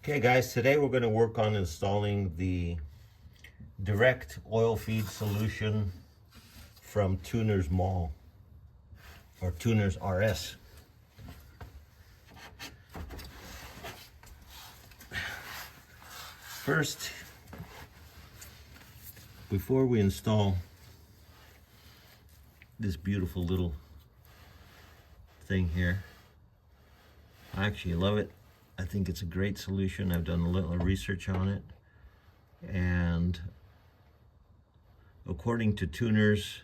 Okay guys, today we're going to work on installing the direct oil feed solution from Tuner's Mall or Tuner's RS. First, before we install this beautiful little thing here, I actually love it. I think it's a great solution. I've done a little research on it, and according to tuners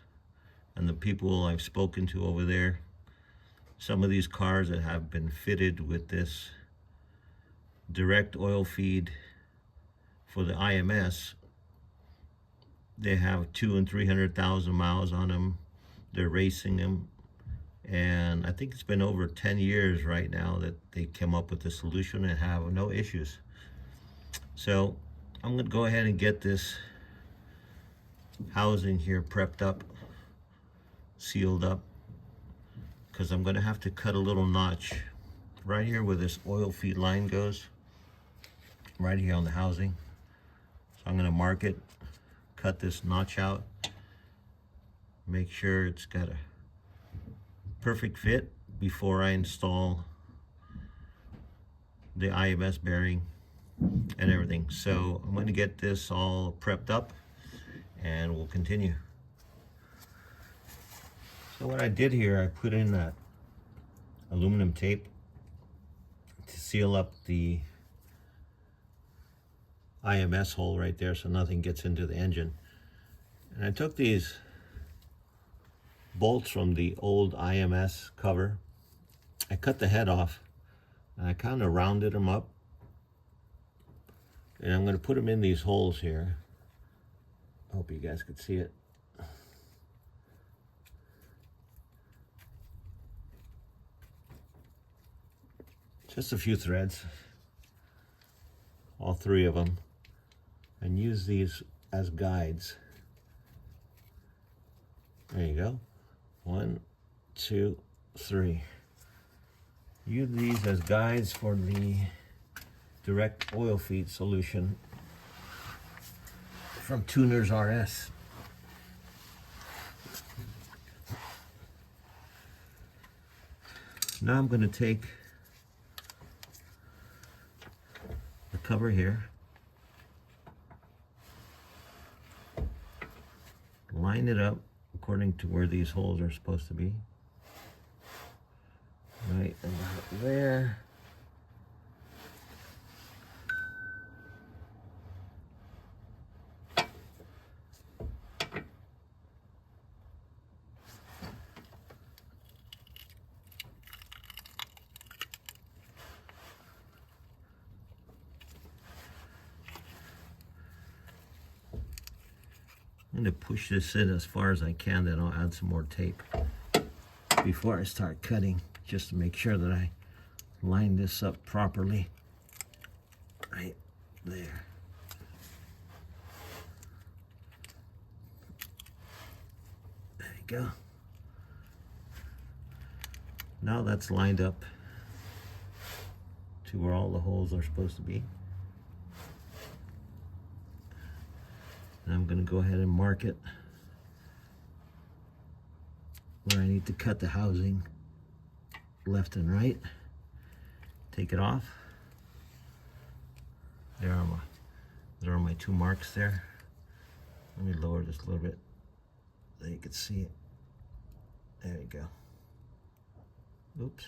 and the people I've spoken to over there, some of these cars that have been fitted with this direct oil feed for the IMS, they have 200,000 and 300,000 miles on them. They're racing them, and I think it's been over 10 years right now that they came up with the solution and have no issues. So I'm going to go ahead and get this housing here prepped up, sealed up, because I'm going to have to cut a little notch right here where this oil feed line goes, right here on the housing. So I'm going to mark it, cut this notch out, make sure it's got a perfect fit before I install the IMS bearing and everything. So I'm going to get this all prepped up and we'll continue. So what I did here, I put in that aluminum tape to seal up the IMS hole right there so nothing gets into the engine. And I took these bolts from the old IMS cover. I cut the head off and I kind of rounded them up, and I'm going to put them in these holes here. I hope you guys could see it. Just a few threads, all three of them, and use these as guides. There you go. 1, 2, 3. Use these as guides for the direct oil feed solution from Tuner's RS. Now I'm going to take the cover here, line it up according to where these holes are supposed to be. Right about there. I'm going to push this in as far as I can, then I'll add some more tape before I start cutting, just to make sure that I line this up properly. Right there. There you go. Now that's lined up to where all the holes are supposed to be. And I'm going to go ahead and mark it where I need to cut the housing left and right. Take it off. There are my two marks there. Let me lower this a little bit so you can see it. There you go. Oops,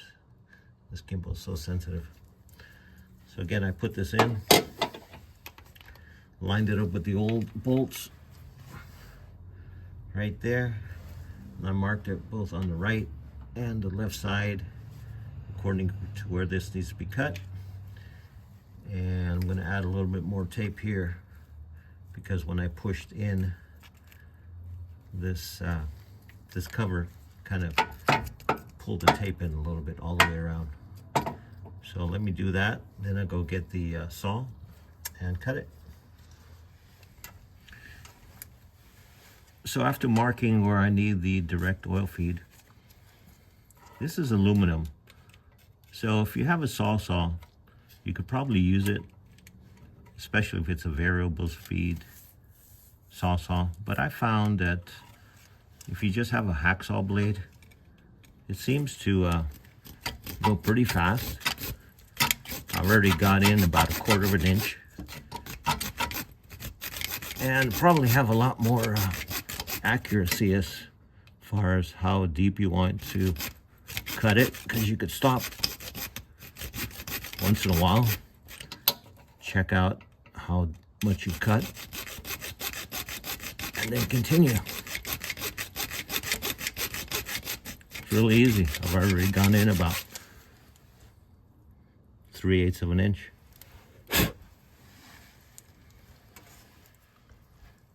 this gimbal is so sensitive. So again, I put this in, lined it up with the old bolts right there, and I marked it both on the right and the left side according to where this needs to be cut. And I'm going to add a little bit more tape here because when I pushed in this this cover, kind of pulled the tape in a little bit all the way around. So let me do that, then I'll go get the saw and cut it. So after marking where I need the direct oil feed, this is aluminum. So if you have a saw, you could probably use it especially if it's a variable speed saw. But I found that if you just have a hacksaw blade, it seems to go pretty fast. I've already got in about 1/4 of an inch, and probably have a lot more accuracy as far as how deep you want to cut it, because you could stop once in a while, check out how much you cut, and then continue. It's really easy. I've already gone in about 3/8 of an inch.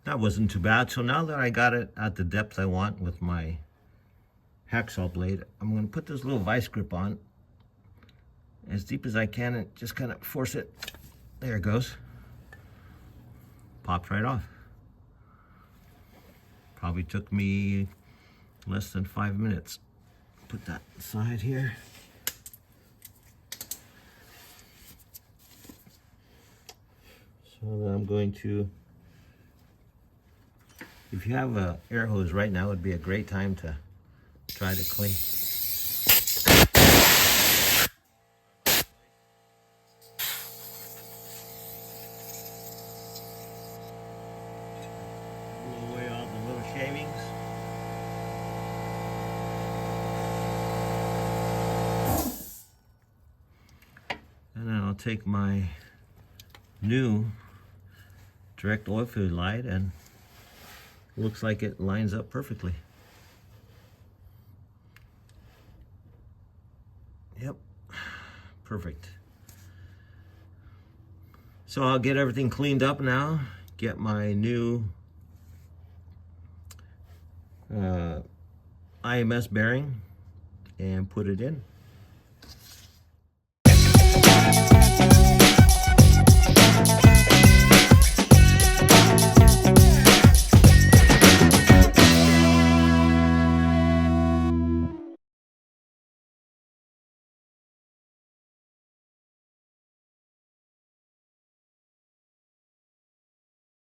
That wasn't too bad. So now that I got it at the depth I want with my hacksaw blade, I'm going to put this little vice grip on as deep as I can and just kind of force it. There it goes. Popped right off. Probably took me less than 5 minutes. Put that aside here. So then I'm going to, if you have an air hose right now, would be a great time to try to clean. Blow away all the little shavings. And then I'll take my new direct oil fluid light, and it looks like it lines up perfectly. Yep, perfect. So I'll get everything cleaned up now, get my new IMS bearing and put it in.